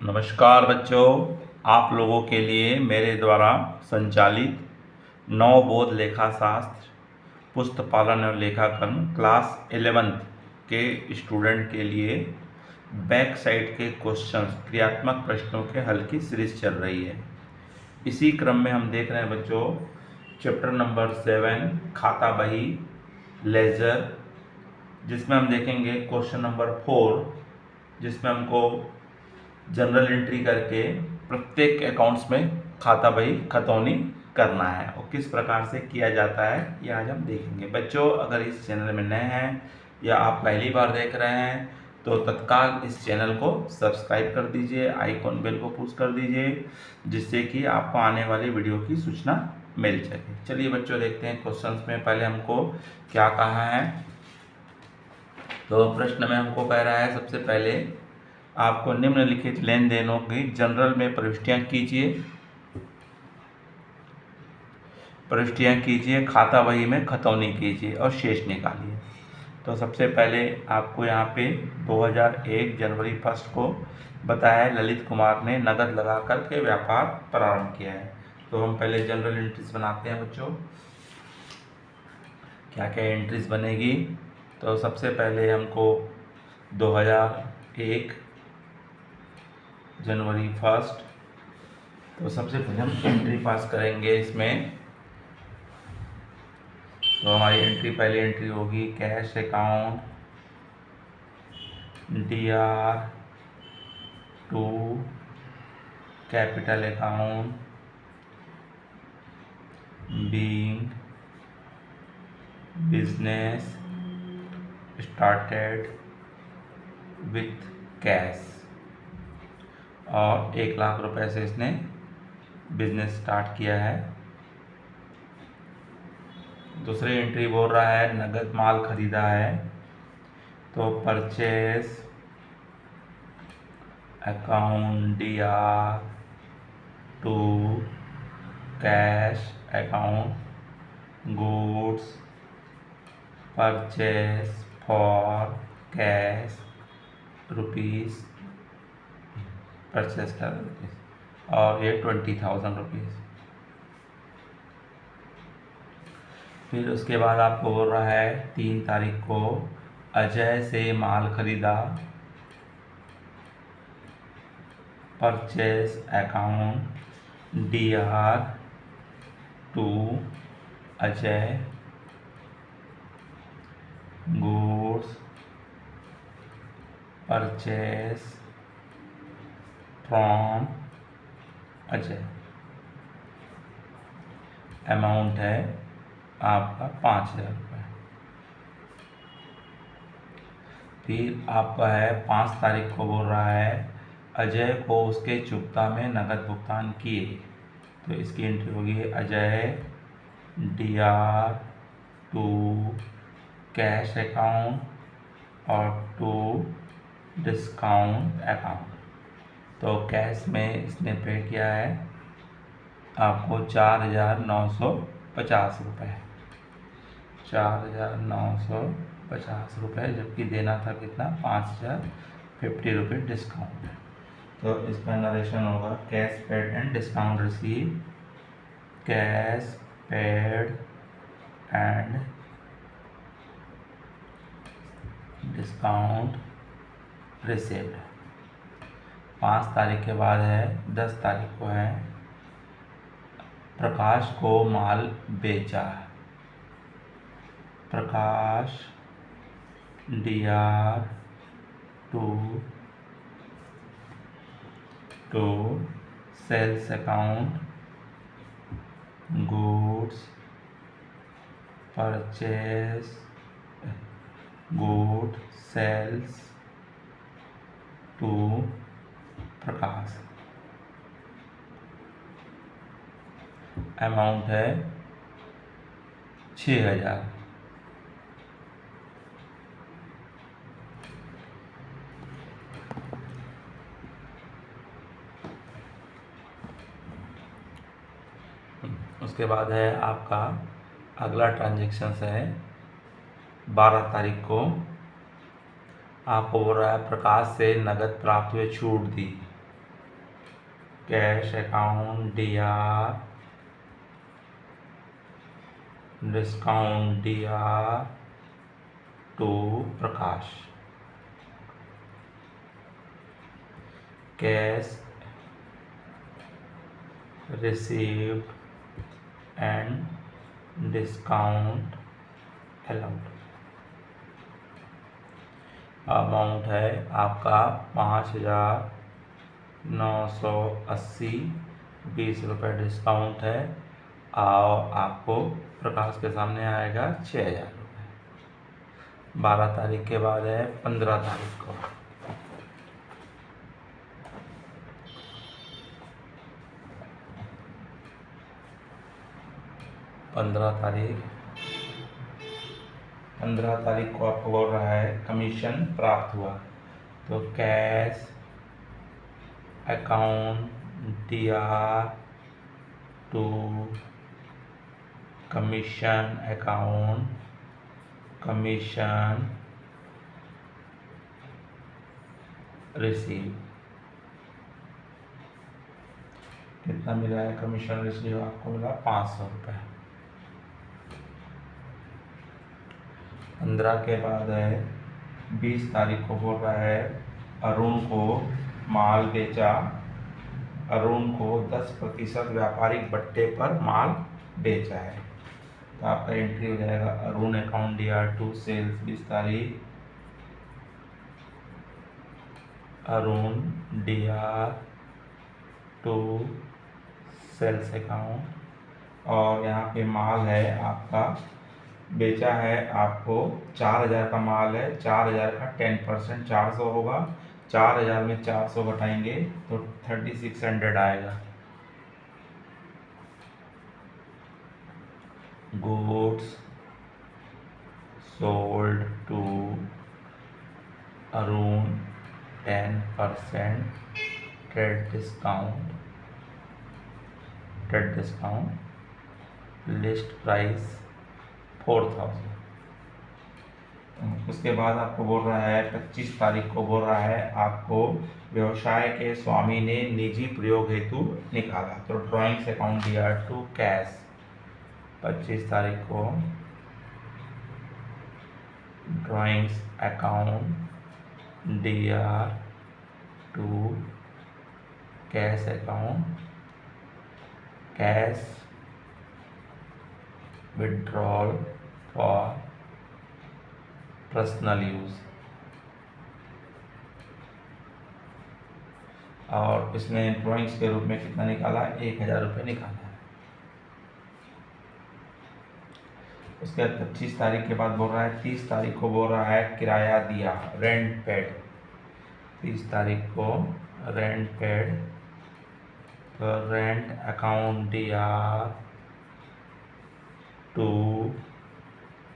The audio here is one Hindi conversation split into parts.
नमस्कार बच्चों, आप लोगों के लिए मेरे द्वारा संचालित नवबोध लेखाशास्त्र पुस्तपालन और लेखाकरण क्लास 11th के स्टूडेंट के लिए बैक साइड के क्वेश्चंस क्रियात्मक प्रश्नों के हल की सीरीज चल रही है। इसी क्रम में हम देख रहे हैं बच्चों चैप्टर नंबर 7 खाता बही लेजर, जिसमें हम देखेंगे क्वेश्चन नंबर 4, जिसमें हमको जनरल एंट्री करके प्रत्येक अकाउंट्स में खाता बही खतौनी करना है और किस प्रकार से किया जाता है ये आज हम देखेंगे। बच्चों, अगर इस चैनल में नए हैं या आप पहली बार देख रहे हैं तो तत्काल इस चैनल को सब्सक्राइब कर दीजिए, आइकॉन बेल को पुश कर दीजिए, जिससे कि आपको आने वाली वीडियो की सूचना मिल सके। चलिए बच्चों, देखते हैं क्वेश्चंस में पहले हमको क्या कहा है। तो प्रश्न में हमको कह रहा है सबसे पहले आपको निम्नलिखित लेन देनों की जनरल में प्रविष्टियां कीजिए, खाता बही में खतौनी कीजिए और शेष निकालिए। तो सबसे पहले आपको यहाँ पे 2001 जनवरी 1 को बताया है ललित कुमार ने नकद लगा करके व्यापार प्रारंभ किया है। तो हम पहले जनरल एंट्रीज बनाते हैं बच्चों। क्या क्या एंट्रीज बनेगी? तो सबसे पहले हमको 2001 जनवरी 1, तो सबसे पहले हम एंट्री पास करेंगे इसमें। तो हमारी पहली एंट्री होगी cash account DR2 capital account being business started with cash, और 1 लाख रुपए से इसने बिजनेस स्टार्ट किया है। दूसरी एंट्री बोल रहा है नगद माल खरीदा है, तो purchase account DR2 cash account goods purchase for cash rupees purchase कर रुपीज़, और ये 20,000 रुपीज़। फिर उसके बाद आपको बोल रहा है 3 तारीख को अजय से माल खरीदा, purchase account DR2 Ajay goods purchase from Ajay. Amount है आपका 5,000 रुपये। फिर आपका है 5 तारीख को बोल रहा है अजय को उसके चुकता में नकद भुगतान किए, तो इसकी एंट्री होगी अजय DR2 कैश अकाउंट और 2 डिस्काउंट अकाउंट। तो कैश में इसने पे किया है आपको 4,950 रुपये, 4,950 रुपये, जबकि देना था कितना 5,050 रुपये डिस्काउंट। तो इसका नरेशन होगा cash paid and discount receive, cash paid and discount received. 5 तारीख के बाद है 10 तारीख को है प्रकाश को माल बेचा, Prakash DR2 to sales account goods purchase good sales to Prakash. Amount है 6,000। उसके बाद है आपका अगला ट्रांजेक्शन है 12 तारीख को आपको बोल रहा है प्रकाश से नगद प्राप्त हुए छूट दी, cash account DR, discount DR to Prakash. Cash received and discount allowed. Amount है आपका 5,980, 20 रुपये डिस्काउंट है और आपको प्रकाश के सामने आएगा 6,000 रुपये। 12 तारीख के बाद है 15 तारीख को। 15 तारीख को आपको बोल रहा है कमीशन प्राप्त हुआ, तो cash account DR to commission account, commission receive. कितना मिला है कमीशन रिसीव? आपको मिला 500 रुपये। 15 के बाद है 20 तारीख को बोल रहा है अरुण को माल बेचा, अरुण को 10% व्यापारिक बट्टे पर माल बेचा है, तो आपका एंट्री हो जाएगा Arun account DR to sales 20 तारीख, Arun DR to sales account. और यहाँ पे माल है आपका बेचा है, आपको 4,000 का माल है, 4,000 का 10% 400 होगा, 4,000 में 400 घटाएंगे तो 3,600 आएगा। Goods sold to Arun 10% trade discount, list price 4,000। उसके बाद आपको बोल रहा है 25 तारीख को बोल रहा है आपको व्यवसाय के स्वामी ने निजी प्रयोग हेतु निकाला, तो drawings account DR to cash. 25 तारीख को drawings account DR to cash account, cash withdrawal for personal use. और इसने ड्राइंग्स के रूप में कितना निकाला? 1,000 रुपये निकाला है। उसके बाद 25 तारीख के बाद बोल रहा है 30 तारीख को बोल रहा है किराया दिया, रेंट पेड। 30 तारीख को रेंट पेड, तो rent account DR to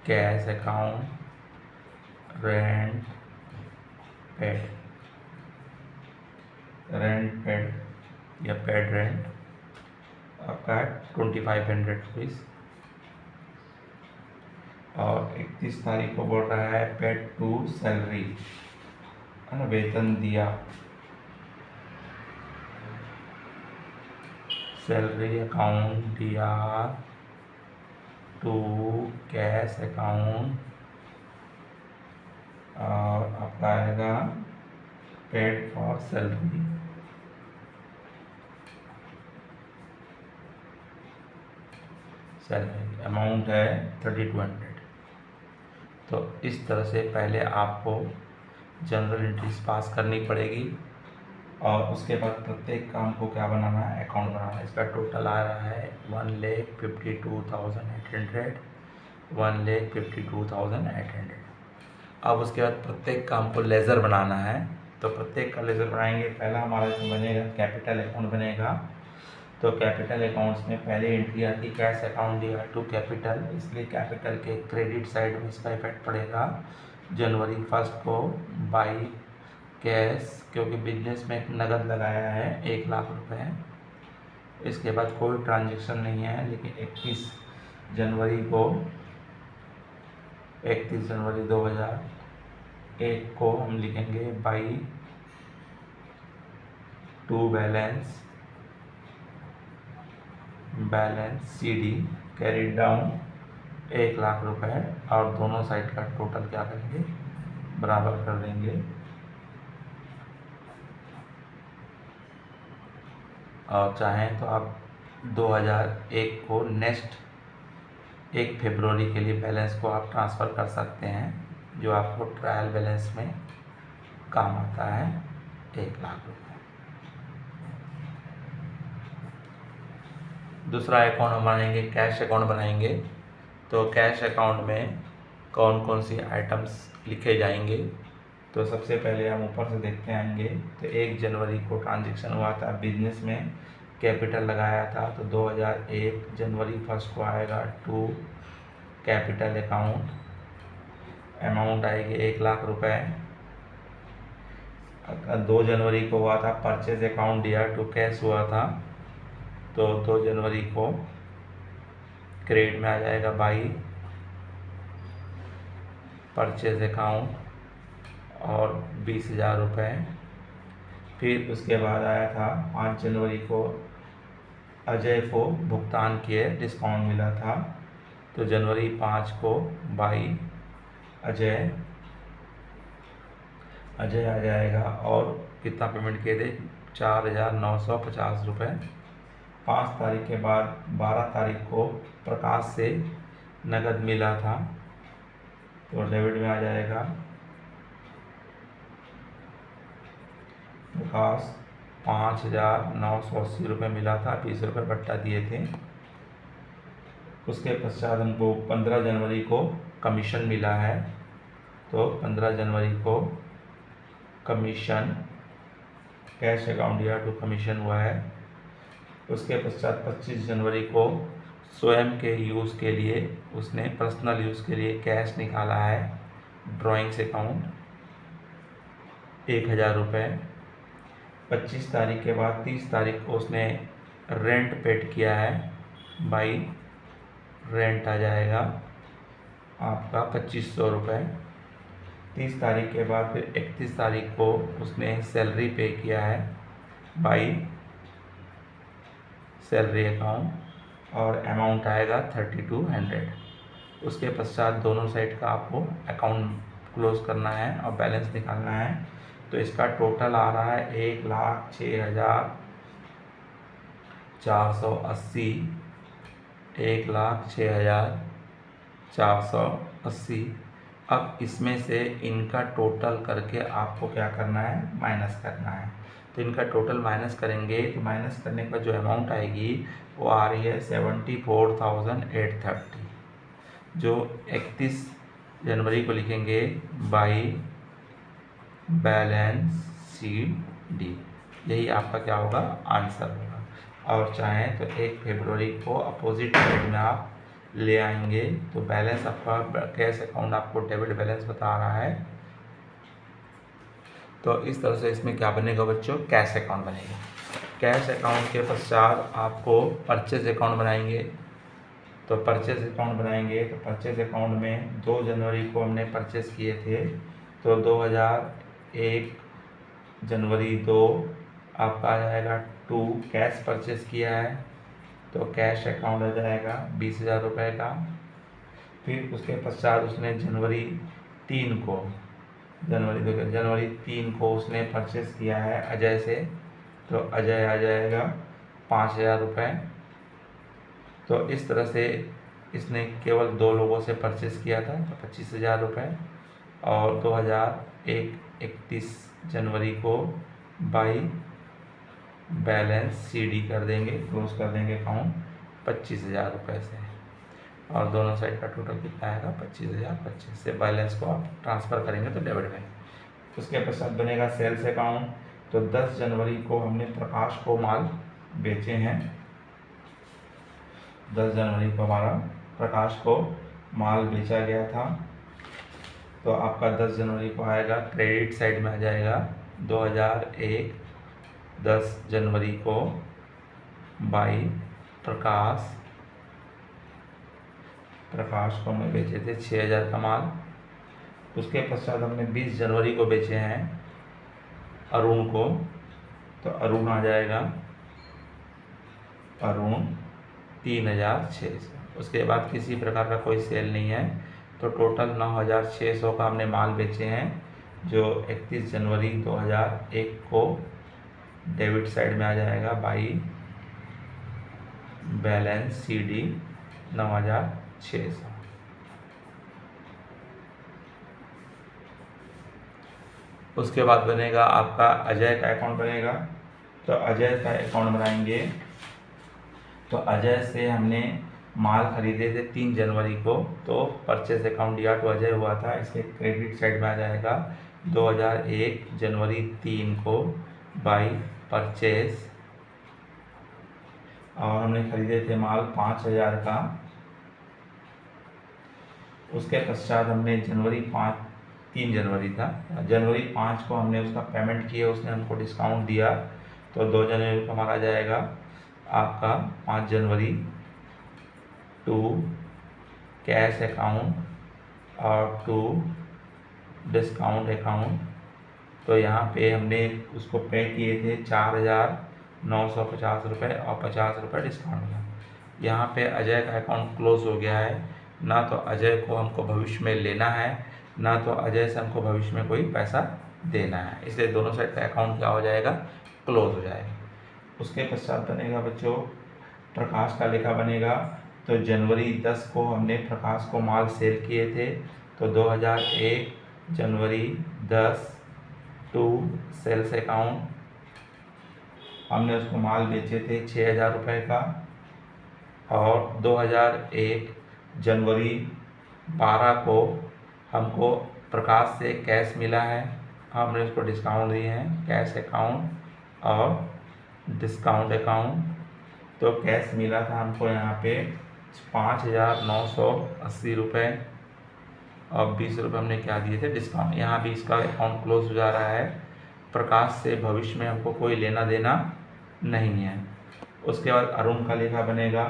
cash account, rent paid या पेड रेंट आपका है 2,500 रुपीज़। और 31 तारीख को बोल रहा है पेड टू सैलरी, है ना, वेतन दिया, salary account DR to cash account, और आपका आएगा paid for salary. Salary amount है 3,200। तो इस तरह से पहले आपको जनरल एंट्रीज पास करनी पड़ेगी और उसके बाद प्रत्येक काम को क्या बनाना है? अकाउंट बनाना है। इसका टोटल आ रहा है 1,52,800, 1,52,800। अब उसके बाद प्रत्येक काम को लेज़र बनाना है, तो प्रत्येक का लेज़र बनाएंगे। पहला हमारा इसमें बनेगा कैपिटल अकाउंट बनेगा, तो कैपिटल अकाउंट्स में पहले एंट्री आती cash account DR to capital, इसलिए कैपिटल के क्रेडिट साइड में इसका इफेक्ट पड़ेगा। जनवरी 1 को बाई कैश, क्योंकि बिजनेस में एक नगद लगाया है 1,00,000 रुपये। इसके बाद कोई ट्रांजैक्शन नहीं है, लेकिन 31 जनवरी 2001 को हम लिखेंगे by two balance balance CD carry down 1,00,000 रुपये, और दोनों साइड का टोटल क्या करेंगे, बराबर कर देंगे। और चाहें तो आप 2001 को नेक्स्ट 1 फरवरी के लिए बैलेंस को आप ट्रांसफ़र कर सकते हैं, जो आपको ट्रायल बैलेंस में काम आता है 1,00,000 रुपये। दूसरा अकाउंट हम बनाएंगे, कैश अकाउंट बनाएंगे। तो कैश अकाउंट में कौन कौन सी आइटम्स लिखे जाएंगे, तो सबसे पहले हम ऊपर से देखते आएंगे। तो 1 जनवरी को ट्रांजैक्शन हुआ था बिजनेस में, कैपिटल लगाया था, तो 2001 जनवरी 1 को आएगा टू कैपिटल अकाउंट, अमाउंट आएगी 1,00,000 रुपये। 2 जनवरी को हुआ था परचेज अकाउंट दिया टू कैश हुआ था, तो 2 जनवरी को क्रेडिट में आ जाएगा बाई परचेज अकाउंट और 20,000 रुपये। फिर उसके बाद आया था 5 जनवरी को अजय को भुगतान किए, डिस्काउंट मिला था, तो जनवरी 5 को बाई अजय आ जाएगा। और कितना पेमेंट किए थे, 4,950 रुपये। 5 तारीख के बाद 12 तारीख को प्रकाश से नगद मिला था, तो डेबिट में आ जाएगा। प्रकाश 5,980 रुपये मिला था, 20 रुपये बट्टा दिए थे। उसके पश्चात हमको 15 जनवरी को कमीशन मिला है, तो 15 जनवरी को कमीशन कैश अकाउंट या टू कमीशन हुआ है। उसके पश्चात 25 जनवरी को स्वयं के यूज़ के लिए उसने पर्सनल यूज़ के लिए कैश निकाला है, ड्राइंग्स अकाउंट 1,000 रुपये। 25 तारीख के बाद 30 तारीख को उसने रेंट पेड किया है, बाई रेंट आ जाएगा आपका 2,500 रुपये। 30 तारीख के बाद फिर 31 तारीख को उसने सैलरी पे किया है, बाई सैलरी अकाउंट, और अमाउंट आएगा 3,200। उसके पश्चात दोनों साइड का आपको अकाउंट क्लोज करना है और बैलेंस निकालना है। तो इसका टोटल आ रहा है 1,06,480, 1,06,480। अब इसमें से इनका टोटल करके आपको क्या करना है, माइनस करना है। तो इनका टोटल माइनस करेंगे, तो माइनस करने का जो अमाउंट आएगी वो आ रही है 74,830, जो 31 जनवरी को लिखेंगे बाई बैलेंस CD। यही आपका क्या होगा, आंसर होगा। और चाहें तो 1 फरवरी को अपोजिट साइड में आप ले आएंगे, तो बैलेंस आपका कैश अकाउंट आपको डेबिट बैलेंस बता रहा है। तो इस तरह से इसमें क्या बनेगा बच्चों, कैश अकाउंट बनेगा। कैश अकाउंट के पश्चात आपको परचेज अकाउंट बनाएंगे। तो परचेज अकाउंट बनाएंगे, तो परचेज अकाउंट में 2 जनवरी को हमने परचेज किए थे, तो 2001 जनवरी 2 आपका आ जाएगा टू कैश परचेज किया है, तो कैश अकाउंट आ जाएगा 20,000 रुपये का। फिर उसके पश्चात उसने जनवरी 3 को उसने परचेज किया है अजय से, तो अजय आ जाएगा 5,000 रुपये। तो इस तरह से इसने केवल 2 लोगों से परचेज किया था, तो 25,000 रुपये। और 31 जनवरी को बाई बैलेंस CD कर देंगे, क्लोज कर देंगे अकाउंट 25,000 रुपये से, और दोनों साइड का टोटल कितना आएगा, 25,025 से बैलेंस को आप ट्रांसफ़र करेंगे तो डेबिट में। उसके पश्चात बनेगा सेल्स अकाउंट। तो 10 जनवरी को हमने प्रकाश को माल बेचे हैं, 10 जनवरी को हमारा प्रकाश को माल बेचा गया था, तो आपका 10 जनवरी को आएगा क्रेडिट साइड में आ जाएगा 2001 10 जनवरी को बाई प्रकाश को हमने बेचे थे 6,000 का माल। उसके पश्चात हमने 20 जनवरी को बेचे हैं अरुण को, तो अरुण आ जाएगा अरुण 3,600। उसके बाद किसी प्रकार का कोई सेल नहीं है, तो टोटल 9,600 का हमने माल बेचे हैं, जो 31 जनवरी 2001 को डेबिट साइड में आ जाएगा बाई बैलेंस CD 9,600। उसके बाद बनेगा आपका अजय का अकाउंट बनेगा। तो अजय का अकाउंट बनाएंगे, तो अजय से हमने माल खरीदे थे 3 जनवरी को, तो परचेज अकाउंट दिया तो अजय हुआ था, इसके क्रेडिट साइड में आ जाएगा 2001 जनवरी 3 को बाई परचेज, और हमने खरीदे थे माल 5,000 का। उसके पश्चात हमने जनवरी 3 जनवरी था, जनवरी 5 को हमने उसका पेमेंट किया, उसने हमको डिस्काउंट दिया, तो 2 जनवरी को हमारा जाएगा आपका 5 जनवरी टू कैश अकाउंट और टू डिस्काउंट अकाउंट। तो यहाँ पे हमने उसको पे किए थे 4,950 रुपये और 50 रुपये डिस्काउंट का। यहाँ पे अजय का अकाउंट क्लोज हो गया है, ना तो अजय को हमको भविष्य में लेना है, ना तो अजय से हमको भविष्य में कोई पैसा देना है, इसलिए दोनों साइड का अकाउंट क्या हो जाएगा, क्लोज हो जाएगा। उसके पश्चात बनेगा बच्चों प्रकाश का लेखा बनेगा। तो जनवरी 10 को हमने प्रकाश को माल सेल किए थे, तो 2001 जनवरी 10 टू सेल्स अकाउंट हमने उसको माल बेचे थे 6,000 रुपये का, और 2001 जनवरी 12 को हमको प्रकाश से कैश मिला है, हमने उसको डिस्काउंट दिए हैं, कैश अकाउंट और डिस्काउंट अकाउंट। तो कैश मिला था हमको यहाँ पे 5,980 रुपये और 20 रुपये हमने क्या दिए थे डिस्काउंट। यहाँ भी इसका अकाउंट क्लोज हो जा रहा है, प्रकाश से भविष्य में हमको कोई लेना देना नहीं है। उसके बाद अरुण का लेखा बनेगा।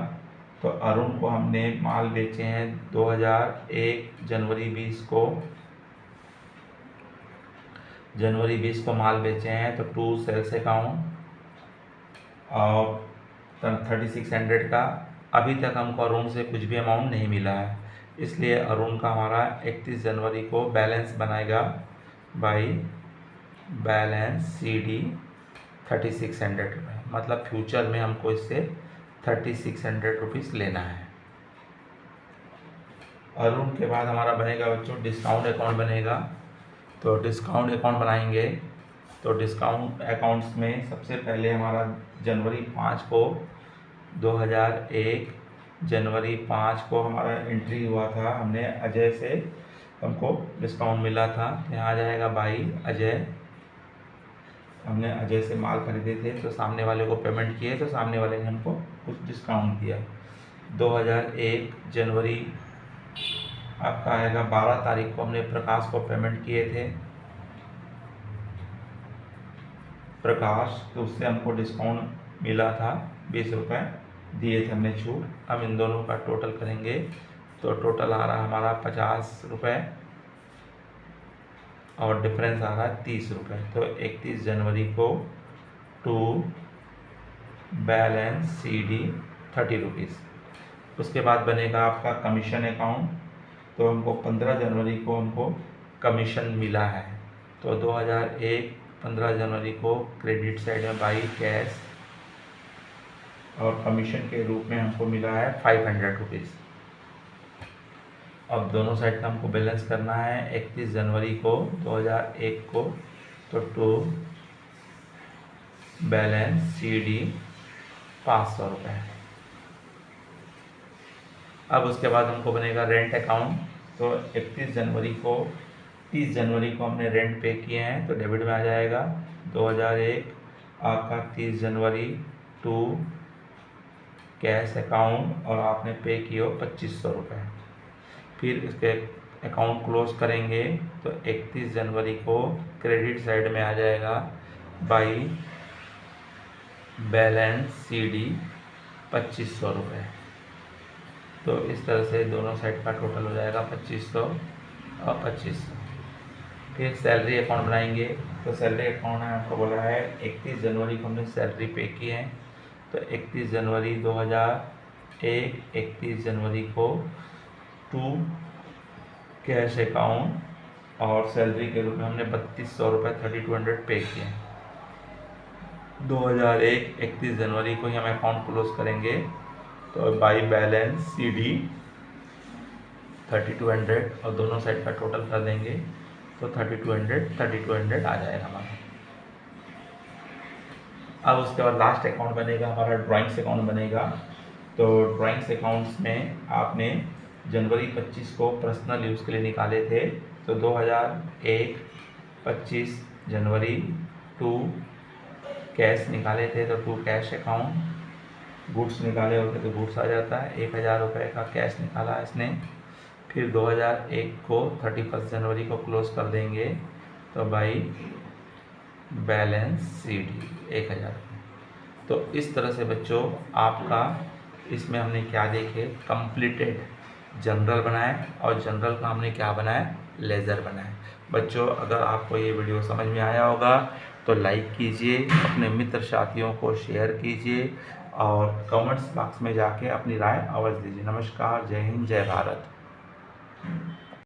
तो अरुण को हमने माल बेचे हैं 2001 जनवरी 20 को माल बेचे हैं, तो टू सेल्स अकाउंट और 3600 का। अभी तक हमको अरुण से कुछ भी अमाउंट नहीं मिला है, इसलिए अरुण का हमारा 31 जनवरी को बैलेंस बनाएगा बाई बैलेंस CD 3600 रुपये, मतलब फ्यूचर में हमको इससे 3600 रुपीज़ लेना है। अरुण के बाद हमारा बनेगा बच्चों डिस्काउंट अकाउंट बनेगा। तो डिस्काउंट अकाउंट बनाएंगे, तो डिस्काउंट अकाउंट्स में सबसे पहले हमारा जनवरी 5 को 2001 जनवरी 5 को हमारा एंट्री हुआ था, हमने अजय से हमको डिस्काउंट मिला था, यहाँ आ जाएगा बाई अजय। हमने अजय से माल खरीदे थे, तो सामने वाले को पेमेंट किए, तो सामने वाले ने हमको कुछ डिस्काउंट दिया। 2001 जनवरी आपका आएगा 12 तारीख को हमने प्रकाश को पेमेंट किए थे, प्रकाश, तो उससे हमको डिस्काउंट मिला था 20 रुपये दिए थे हमने छूट। अब इन दोनों का टोटल करेंगे, तो टोटल आ रहा हमारा 50 रुपये और डिफरेंस आ रहा है 30 रुपये। तो 31 जनवरी को टू बैलेंस CD 30 रुपीज़। उसके बाद बनेगा आपका कमीशन अकाउंट। तो हमको 15 जनवरी को हमको कमीशन मिला है, तो 2001 15 जनवरी को क्रेडिट साइड में बाई कैश और कमीशन के रूप में हमको मिला है 500 रुपीज़। अब दोनों साइड का हमको बैलेंस करना है 31 जनवरी को 2001 को, तो टू बैलेंस CD 500 रुपये। अब उसके बाद हमको बनेगा रेंट अकाउंट। तो 31 जनवरी को 30 जनवरी को हमने रेंट पे किए हैं, तो डेबिट में आ जाएगा 2001 आपका 30 जनवरी टू कैश अकाउंट और आपने पे किए 2500 रुपये। फिर इसके अकाउंट क्लोज करेंगे, तो 31 जनवरी को क्रेडिट साइड में आ जाएगा बाई बैलेंस CD 2500 रुपये। तो इस तरह से दोनों साइड का टोटल हो जाएगा 2500 और 2500। फिर सैलरी अकाउंट बनाएंगे। तो सैलरी अकाउंट है आपको बोला है 31 जनवरी को हमने सैलरी पे की है, तो 31 जनवरी 2001 31 जनवरी को टू कैश अकाउंट और सैलरी के रूप में हमने 3200 रुपये 3200 पे किए। 2001 31 जनवरी को ही हम अकाउंट क्लोज करेंगे, तो बाई बैलेंस CD 3200 और दोनों साइड का टोटल कर देंगे तो 3200 आ जाएगा हमारा। अब उसके बाद लास्ट अकाउंट बनेगा हमारा ड्राइंग्स अकाउंट बनेगा। तो ड्राइंग्स अकाउंट्स में आपने जनवरी 25 को पर्सनल यूज़ के लिए निकाले थे, तो 2001 25 जनवरी टू कैश निकाले थे, तो टू कैश अकाउंट। गुड्स निकाले होते तो गुड्स आ जाता है, 1000 रुपये का कैश निकाला इसने। फिर 2001 को 31 जनवरी को क्लोज कर देंगे, तो बाई बैलेंस CD 1000। तो इस तरह से बच्चों आपका इसमें हमने क्या देखे, कंप्लीटेड जनरल बनाए और जनरल का हमने क्या बनाया, लेजर बनाए। बच्चों अगर आपको ये वीडियो समझ में आया होगा तो लाइक कीजिए, अपने मित्र साथियों को शेयर कीजिए और कमेंट्स बॉक्स में जाके अपनी राय अवश्य दीजिए। नमस्कार, जय हिंद, जय भारत।